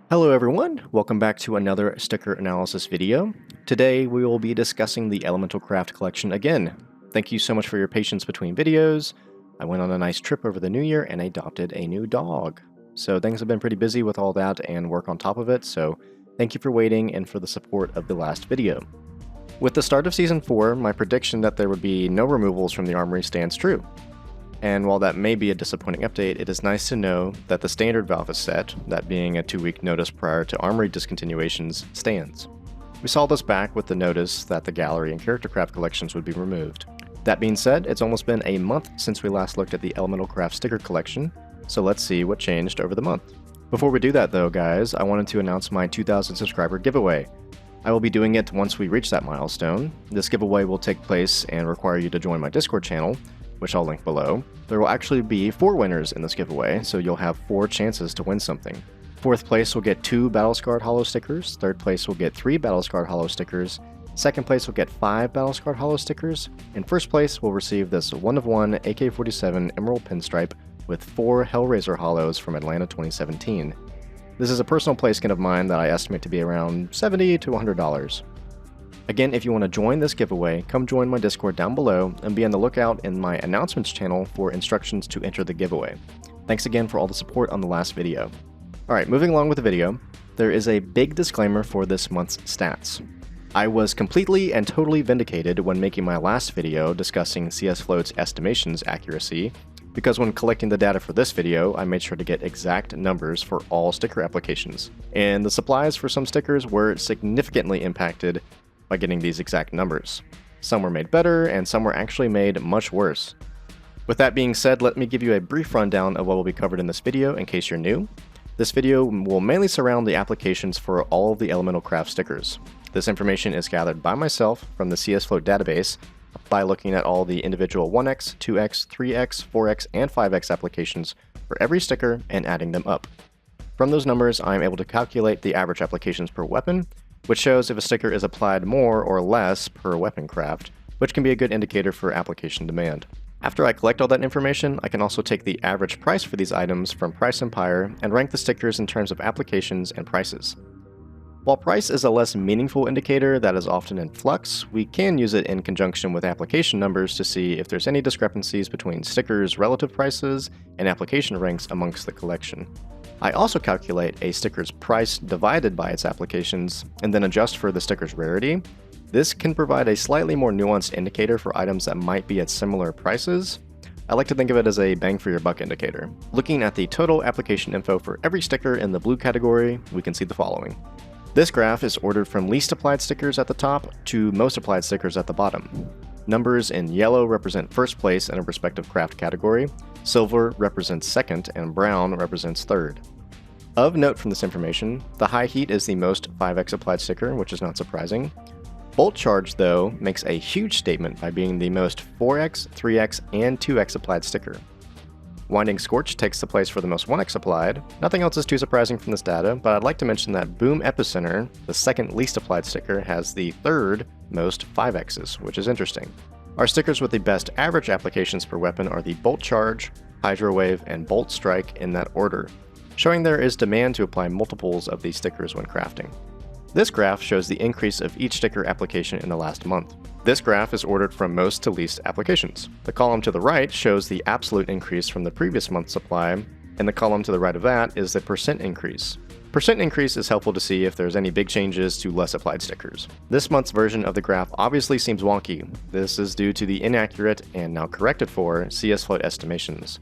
Hello everyone, welcome back to another sticker analysis video. Today we will be discussing the Elemental Craft collection again. Thank you so much for your patience between videos. I went on a nice trip over the new year and adopted a new dog. So things have been pretty busy with all that and work on top of it, so thank you for waiting and for the support of the last video. With the start of Season 4, my prediction that there would be no removals from the armory stands true. And while that may be a disappointing update, it is nice to know that the standard valve is set, that being a 2-week notice prior to armory discontinuations, stands. We saw this back with the notice that the gallery and character craft collections would be removed. That being said, it's almost been a month since we last looked at the Elemental Craft sticker collection, so let's see what changed over the month. Before we do that though, guys, I wanted to announce my 2,000 subscriber giveaway. I will be doing it once we reach that milestone. This giveaway will take place and require you to join my Discord channel, which I'll link below. There will actually be 4 winners in this giveaway, so you'll have 4 chances to win something. 4th place will get 2 Battle-Scarred Hollow stickers, 3rd place will get 3 Battle-Scarred Hollow stickers, 2nd place will get 5 Battle-Scarred Hollow stickers, and 1st place will receive this 1-of-1 AK-47 Emerald Pinstripe with 4 Hellraiser Hollows from Atlanta 2017. This is a personal play skin of mine that I estimate to be around $70 to $100. Again, if you want to join this giveaway, come join my Discord down below and be on the lookout in my announcements channel for instructions to enter the giveaway. Thanks again for all the support on the last video. Alright, moving along with the video, there is a big disclaimer for this month's stats. I was completely and totally vindicated when making my last video discussing CS Float's estimations accuracy, because when collecting the data for this video, I made sure to get exact numbers for all sticker applications, and the supplies for some stickers were significantly impacted by getting these exact numbers. Some were made better, and some were actually made much worse. With that being said, let me give you a brief rundown of what will be covered in this video in case you're new. This video will mainly surround the applications for all of the Elemental Craft stickers. This information is gathered by myself from the CS Float database by looking at all the individual 1x, 2x, 3x, 4x, and 5x applications for every sticker and adding them up. From those numbers, I am able to calculate the average applications per weapon, which shows if a sticker is applied more or less per weapon craft, which can be a good indicator for application demand. After I collect all that information, I can also take the average price for these items from Price Empire and rank the stickers in terms of applications and prices. While price is a less meaningful indicator that is often in flux, we can use it in conjunction with application numbers to see if there's any discrepancies between stickers' relative prices and application ranks amongst the collection. I also calculate a sticker's price divided by its applications, and then adjust for the sticker's rarity. This can provide a slightly more nuanced indicator for items that might be at similar prices. I like to think of it as a bang for your buck indicator. Looking at the total application info for every sticker in the blue category, we can see the following. This graph is ordered from least applied stickers at the top to most applied stickers at the bottom. Numbers in yellow represent first place in a respective craft category, silver represents second, and brown represents third. Of note from this information, the high heat is the most 5x applied sticker, which is not surprising. Bolt Charge, though, makes a huge statement by being the most 4x, 3x, and 2x applied sticker. Winding Scorch takes the place for the most 1x applied. Nothing else is too surprising from this data, but I'd like to mention that Boom Epicenter, the second least applied sticker, has the third most 5x's, which is interesting. Our stickers with the best average applications per weapon are the Bolt Charge, Hydro Wave, and Bolt Strike in that order, showing there is demand to apply multiples of these stickers when crafting. This graph shows the increase of each sticker application in the last month. This graph is ordered from most to least applications. The column to the right shows the absolute increase from the previous month's supply, and the column to the right of that is the percent increase. Percent increase is helpful to see if there's any big changes to less applied stickers. This month's version of the graph obviously seems wonky. This is due to the inaccurate, and now corrected for, CS Float estimations.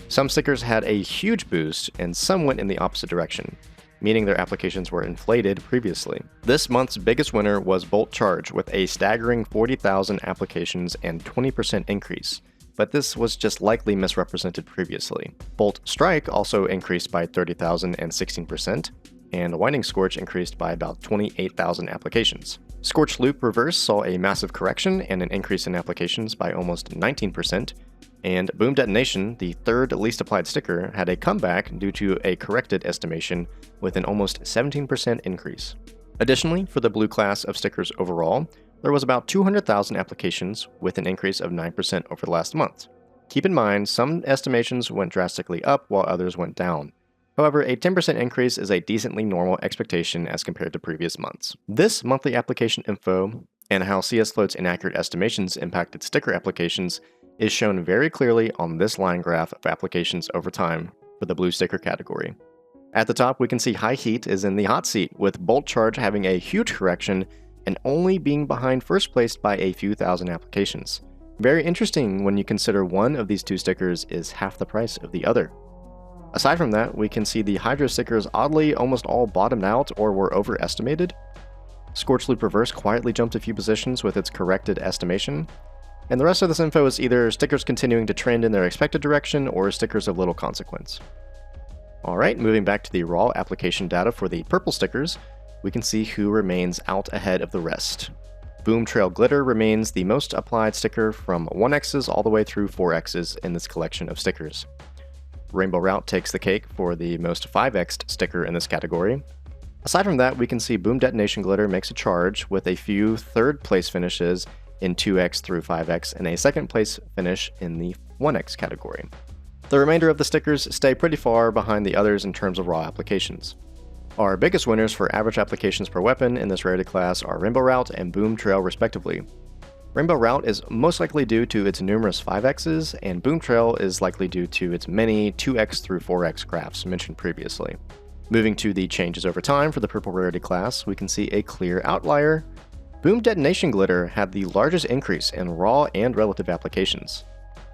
Some stickers had a huge boost, and some went in the opposite direction, meaning their applications were inflated previously. This month's biggest winner was Bolt Charge with a staggering 40,000 applications and 20% increase, but this was just likely misrepresented previously. Bolt Strike also increased by 30,000 and 16%, and Winding Scorch increased by about 28,000 applications. Scorch Loop Reverse saw a massive correction and an increase in applications by almost 19%, and Boom Detonation, the third least applied sticker, had a comeback due to a corrected estimation with an almost 17% increase. Additionally, for the blue class of stickers overall, there was about 200,000 applications with an increase of 9% over the last month. Keep in mind, some estimations went drastically up while others went down. However, a 10% increase is a decently normal expectation as compared to previous months. This monthly application info and how CS Float's inaccurate estimations impacted sticker applications is shown very clearly on this line graph of applications over time for the blue sticker category. At the top, we can see High Heat is in the hot seat, with Bolt Charge having a huge correction and only being behind first place by a few thousand applications. Very interesting when you consider one of these two stickers is half the price of the other. Aside from that, we can see the Hydro stickers oddly almost all bottomed out or were overestimated. Scorch Loop Reverse quietly jumped a few positions with its corrected estimation. And the rest of this info is either stickers continuing to trend in their expected direction or stickers of little consequence. Alright, moving back to the raw application data for the purple stickers, we can see who remains out ahead of the rest. Boom Trail Glitter remains the most applied sticker from 1x's all the way through 4x's in this collection of stickers. Rainbow Route takes the cake for the most 5x'd sticker in this category. Aside from that, we can see Boom Detonation Glitter makes a charge with a few third place finishes in 2x through 5x and a second place finish in the 1x category. The remainder of the stickers stay pretty far behind the others in terms of raw applications. Our biggest winners for average applications per weapon in this rarity class are Rainbow Route and Boom Trail respectively. Rainbow Route is most likely due to its numerous 5x's, and Boom Trail is likely due to its many 2x through 4x crafts mentioned previously. Moving to the changes over time for the purple rarity class, we can see a clear outlier. Boom Detonation Glitter had the largest increase in raw and relative applications.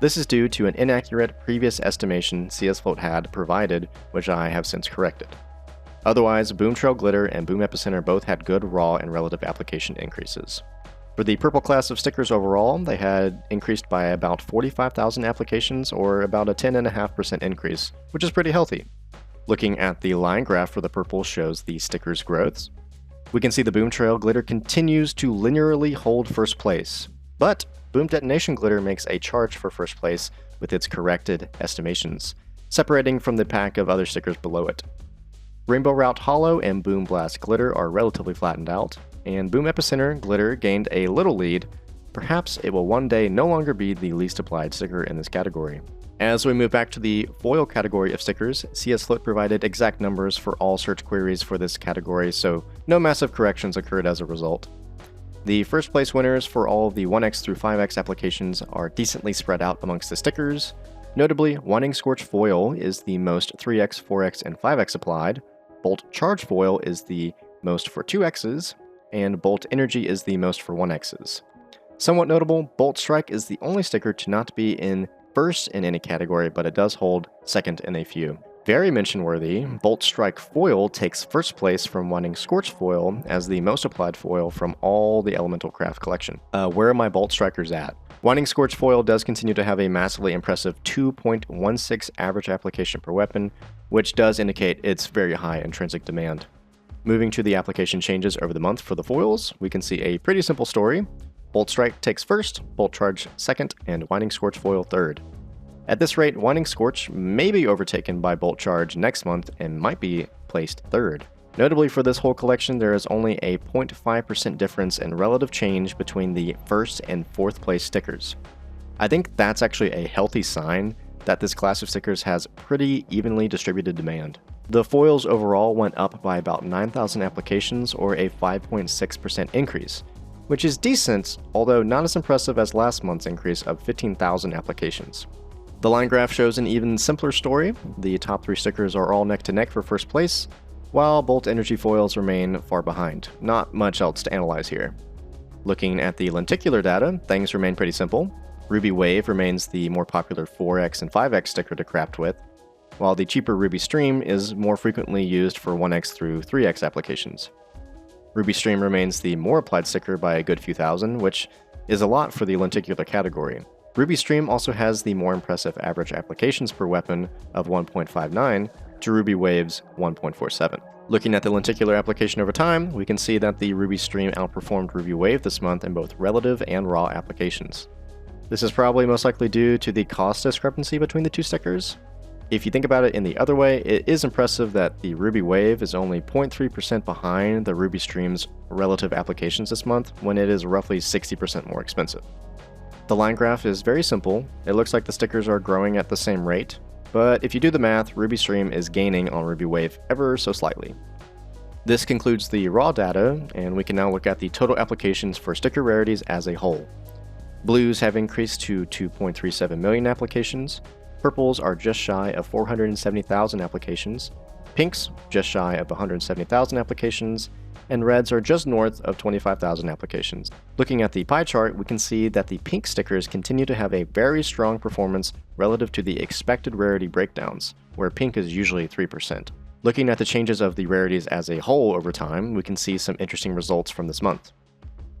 This is due to an inaccurate previous estimation CS Float had provided, which I have since corrected. Otherwise, Boom Trail Glitter and Boom Epicenter both had good raw and relative application increases. For the purple class of stickers overall, they had increased by about 45,000 applications, or about a 10.5% increase, which is pretty healthy. Looking at the line graph for the purple shows the stickers' growths. We can see the Boom Trail Glitter continues to linearly hold first place, but Boom Detonation Glitter makes a charge for first place with its corrected estimations, separating from the pack of other stickers below it. Rainbow Route Hollow and Boom Blast Glitter are relatively flattened out, and Boom Epicenter Glitter gained a little lead. Perhaps it will one day no longer be the least applied sticker in this category. As we move back to the foil category of stickers, CS Float provided exact numbers for all search queries for this category, so no massive corrections occurred as a result. The first place winners for all of the 1x through 5x applications are decently spread out amongst the stickers. Notably, Winding Scorch Foil is the most 3x, 4x, and 5x applied, Bolt Charge Foil is the most for 2x's, and Bolt Energy is the most for 1x's. Somewhat notable, Bolt Strike is the only sticker to not be in first in any category, but it does hold second in a few. Very mention-worthy, Bolt Strike Foil takes first place from Winding Scorch Foil as the most applied foil from all the Elemental Craft collection. Where are my Bolt Strikers at? Winding Scorch Foil does continue to have a massively impressive 2.16 average application per weapon, which does indicate its very high intrinsic demand. Moving to the application changes over the month for the foils, we can see a pretty simple story. Bolt Strike takes first, Bolt Charge second, and Winding Scorch Foil third. At this rate, Winding Scorch may be overtaken by Bolt Charge next month and might be placed third. Notably for this whole collection, there is only a 0.5% difference in relative change between the first and fourth place stickers. I think that's actually a healthy sign that this class of stickers has pretty evenly distributed demand. The foils overall went up by about 9,000 applications, or a 5.6% increase, which is decent, although not as impressive as last month's increase of 15,000 applications. The line graph shows an even simpler story. The top three stickers are all neck to neck for first place, while Bolt Energy foils remain far behind. Not much else to analyze here. Looking at the lenticular data, things remain pretty simple. Ruby Wave remains the more popular 4x and 5x sticker to craft with, while the cheaper Ruby Stream is more frequently used for 1x through 3x applications. Ruby Stream remains the more applied sticker by a good few thousand, which is a lot for the lenticular category. Ruby Stream also has the more impressive average applications per weapon of 1.59 to Ruby Wave's 1.47. Looking at the lenticular application over time, we can see that the Ruby Stream outperformed Ruby Wave this month in both relative and raw applications. This is probably most likely due to the cost discrepancy between the two stickers. If you think about it in the other way, it is impressive that the Ruby Wave is only 0.3% behind the Ruby Stream's relative applications this month, when it is roughly 60% more expensive. The line graph is very simple. It looks like the stickers are growing at the same rate. but if you do the math, Ruby Stream is gaining on Ruby Wave ever so slightly. This concludes the raw data, and we can now look at the total applications for sticker rarities as a whole. Blues have increased to 2.37 million applications, purples are just shy of 470,000 applications, pinks just shy of 170,000 applications, and reds are just north of 25,000 applications. Looking at the pie chart, we can see that the pink stickers continue to have a very strong performance relative to the expected rarity breakdowns, where pink is usually 3%. Looking at the changes of the rarities as a whole over time, we can see some interesting results from this month.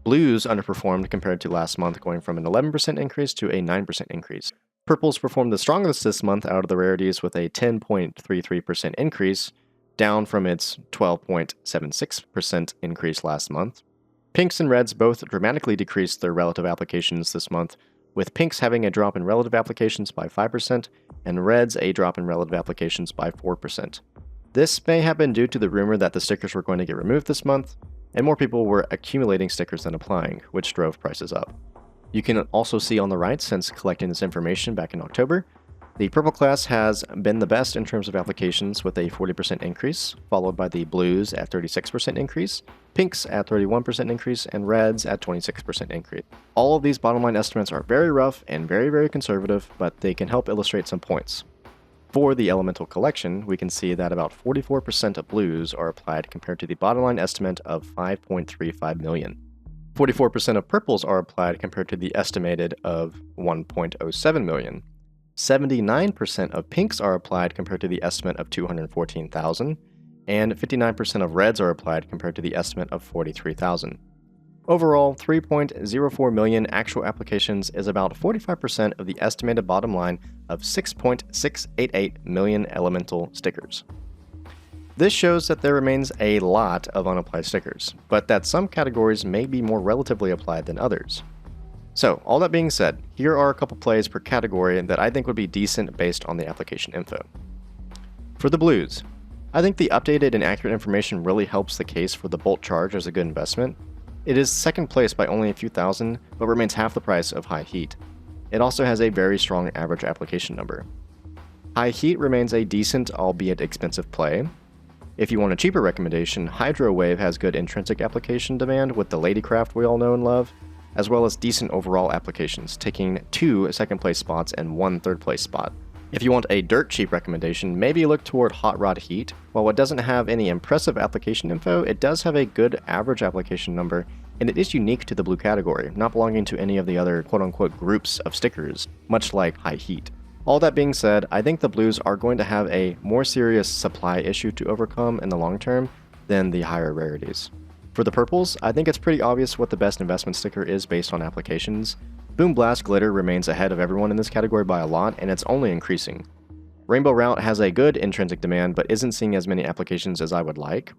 Blues underperformed compared to last month, going from an 11% increase to a 9% increase. Purples performed the strongest this month out of the rarities with a 10.33% increase, down from its 12.76% increase last month. Pinks and reds both dramatically decreased their relative applications this month, with pinks having a drop in relative applications by 5% and reds a drop in relative applications by 4%. This may have been due to the rumor that the stickers were going to get removed this month, and more people were accumulating stickers than applying, which drove prices up. You can also see on the right, since collecting this information back in October, the purple class has been the best in terms of applications with a 40% increase, followed by the blues at 36% increase, pinks at 31% increase, and reds at 26% increase. All of these bottom line estimates are very rough and very conservative, but they can help illustrate some points. For the elemental collection, we can see that about 44% of blues are applied compared to the bottom line estimate of 5.35 million. 44% of purples are applied compared to the estimated of 1.07 million. 79% of pinks are applied compared to the estimate of 214,000, and 59% of reds are applied compared to the estimate of 43,000. Overall, 3.04 million actual applications is about 45% of the estimated bottom line of 6.688 million elemental stickers. This shows that there remains a lot of unapplied stickers, but that some categories may be more relatively applied than others. So, all that being said, here are a couple plays per category that I think would be decent based on the application info. For the blues, I think the updated and accurate information really helps the case for the bolt charge as a good investment. It is second place by only a few thousand, but remains half the price of high heat. It also has a very strong average application number. High heat remains a decent, albeit expensive play. If you want a cheaper recommendation, Hydro Wave has good intrinsic application demand with the Ladycraft we all know and love, as well as decent overall applications, taking 2 second place spots and 1 third place spot. If you want a dirt cheap recommendation, maybe look toward Hot Rod Heat. While it doesn't have any impressive application info, it does have a good average application number, and it is unique to the blue category, not belonging to any of the other quote-unquote groups of stickers, much like High Heat. All that being said, I think the blues are going to have a more serious supply issue to overcome in the long term than the higher rarities. For the purples, I think it's pretty obvious what the best investment sticker is based on applications. Boom Blast Glitter remains ahead of everyone in this category by a lot, and it's only increasing. Rainbow Route has a good intrinsic demand, but isn't seeing as many applications as I would like.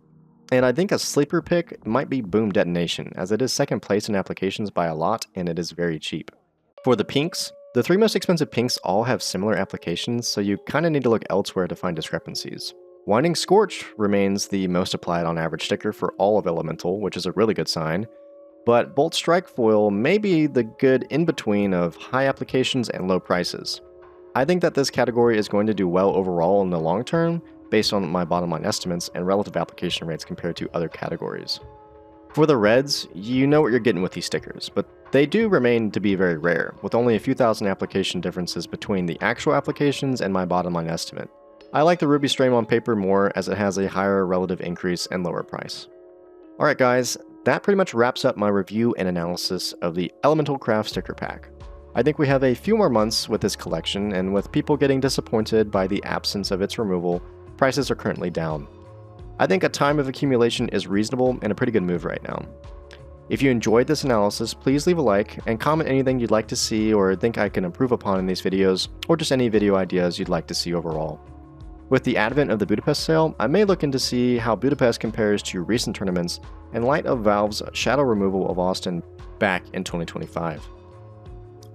And I think a sleeper pick might be Boom Detonation, as it is second place in applications by a lot, and it is very cheap. For the pinks, the 3 most expensive pinks all have similar applications, so you kinda need to look elsewhere to find discrepancies. Winding Scorch remains the most applied on average sticker for all of Elemental, which is a really good sign, but Bolt Strike Foil may be the good in-between of high applications and low prices. I think that this category is going to do well overall in the long term, based on my bottom line estimates and relative application rates compared to other categories. For the reds, you know what you're getting with these stickers, but they do remain to be very rare, with only a few thousand application differences between the actual applications and my bottom line estimate. I like the Ruby Stream on paper more as it has a higher relative increase and lower price. Alright guys, that pretty much wraps up my review and analysis of the Elemental Craft Sticker Pack. I think we have a few more months with this collection, and with people getting disappointed by the absence of its removal, prices are currently down. I think a time of accumulation is reasonable and a pretty good move right now. If you enjoyed this analysis, please leave a like and comment anything you'd like to see or think I can improve upon in these videos, or just any video ideas you'd like to see overall. With the advent of the Budapest sale, I may look into see how Budapest compares to recent tournaments in light of Valve's shadow removal of Austin back in 2025.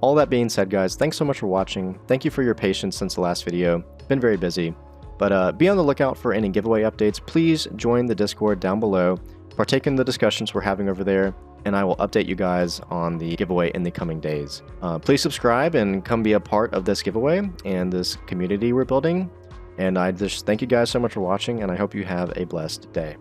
All that being said guys, thanks so much for watching, thank you for your patience since the last video, been very busy. But be on the lookout for any giveaway updates. Please join the Discord down below. partake in the discussions we're having over there, and I will update you guys on the giveaway in the coming days. Please subscribe and come be a part of this giveaway and this community we're building. And I just thank you guys so much for watching, and I hope you have a blessed day.